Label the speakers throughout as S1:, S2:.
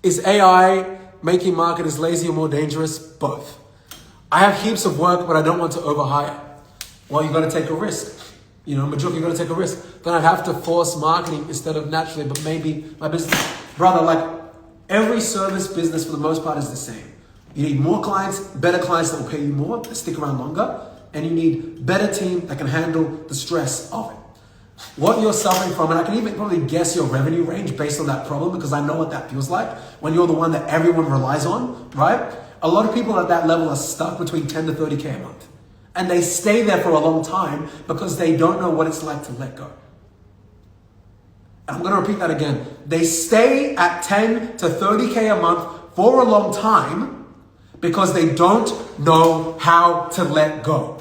S1: Is AI making marketers lazy or more dangerous? Both. I have heaps of work, but I don't want to overhire. Well, you got to take a risk. You know, Majuk, you got to take a risk. Then I'd have to force marketing instead of naturally, but maybe my business. Brother, like every service business for the most part is the same. You need more clients, better clients that will pay you more, that stick around longer, and you need better team that can handle the stress of it. What you're suffering from, and I can even probably guess your revenue range based on that problem because I know what that feels like when you're the one that everyone relies on, right? A lot of people at that level are stuck between 10 to 30K a month. And they stay there for a long time because they don't know what it's like to let go. And I'm going to repeat that again. They stay at 10 to 30K a month for a long time because they don't know how to let go.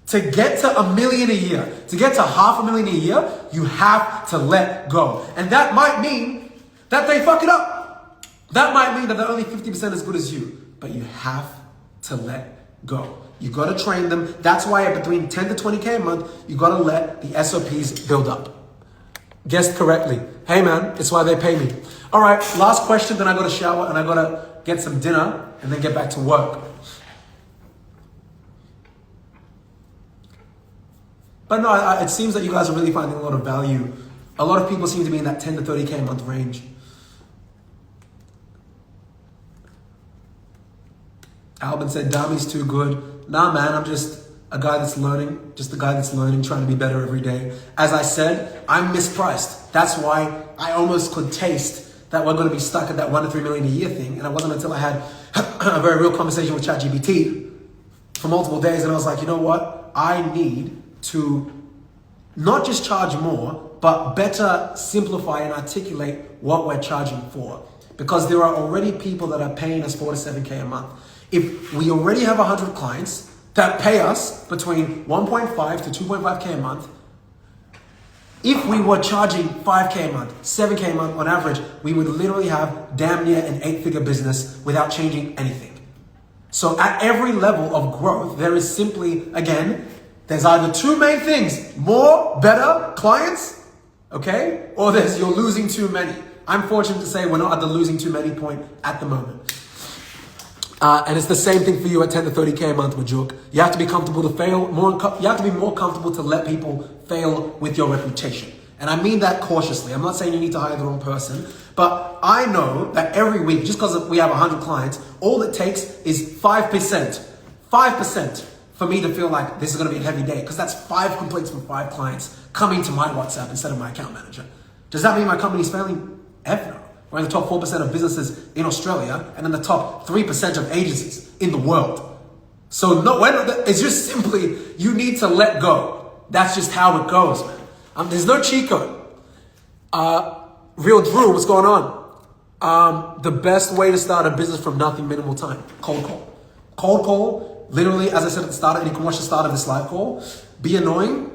S1: To get to $1 million a year, to get to $500,000 a year, you have to let go. And that might mean that they fuck it up. That might mean that they're only 50% as good as you. But you have to let go. You got to train them. That's why between 10 to 20K a month, you got to let the SOPs build up. Guessed correctly. Hey man, it's why they pay me. All right, last question, then I got to shower and I got to get some dinner and then get back to work. But no, it seems that you guys are really finding a lot of value. A lot of people seem to be in that 10 to 30K a month range. Albin said, Dami's too good. Nah, man, I'm just a guy that's learning. Just a guy that's learning, trying to be better every day. As I said, I'm mispriced. That's why I almost could taste that we're going to be stuck at that 1 to 3 million a year thing. And it wasn't until I had a very real conversation with ChatGPT for multiple days. And I was like, you know what? I need to not just charge more, but better simplify and articulate what we're charging for. Because there are already people that are paying us 4 to 7K a month. If we already have 100 clients that pay us between 1.5 to 2.5K a month, if we were charging 5K a month, 7K a month on average, we would literally have damn near an 8-figure business without changing anything. So at every level of growth, there is simply, again, there's either two main things, more, better clients, okay? Or there's you're losing too many. I'm fortunate to say we're not at the losing too many point at the moment. And it's the same thing for you at 10 to 30K a month, Majuk. You have to be comfortable to fail. You have to be more comfortable to let people fail with your reputation. And I mean that cautiously. I'm not saying you need to hire the wrong person, but I know that every week, just because we have 100 clients, all it takes is 5% for me to feel like this is going to be a heavy day, because that's 5 complaints from 5 clients coming to my WhatsApp instead of my account manager. Does that mean my company's failing? F no. We're in the top 4% of businesses in Australia and in the top 3% of agencies in the world. So no, it's just simply, you need to let go. That's just how it goes, man. There's no cheat code. Real Drew, what's going on? The best way to start a business from nothing, minimal time. Cold call. Cold call, literally, as I said at the start, and you can watch the start of this live call, be annoying,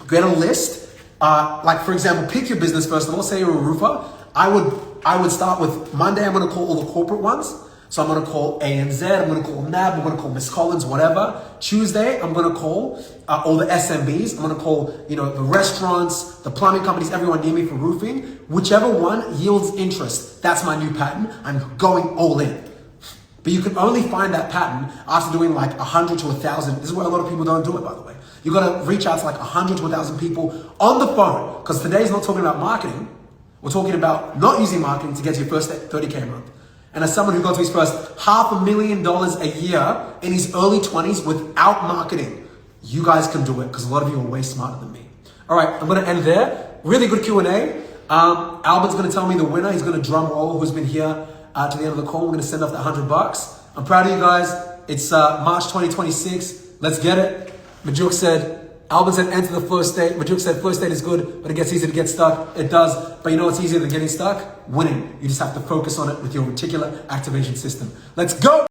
S1: get a list. Like for example, pick your business first of all. Say you're a roofer. I would start with Monday, I'm going to call all the corporate ones. So I'm going to call ANZ, I'm going to call NAB, I'm going to call Miss Collins, whatever. Tuesday, I'm going to call all the SMBs. I'm going to call, the restaurants, the plumbing companies, everyone near me for roofing. Whichever one yields interest, that's my new pattern. I'm going all in. But you can only find that pattern after doing like 100 to 1,000. This is where a lot of people don't do it, by the way. You got to reach out to like 100 to 1,000 people on the phone, because today's not talking about marketing. We're talking about not using marketing to get to your first 30K a month. And as someone who got to his first $500,000 a year in his early 20s without marketing, you guys can do it, because a lot of you are way smarter than me. All right, I'm going to end there. Really good Q&A. Albert's going to tell me the winner. He's going to drum roll who's been here to the end of the call. We're going to send off the $100. I'm proud of you guys. It's March 2026. Let's get it. Majuk said, Alvin said enter the first state. Majuk said first state is good, but it gets easier to get stuck. It does. But you know what's easier than getting stuck? Winning. You just have to focus on it with your reticular activation system. Let's go.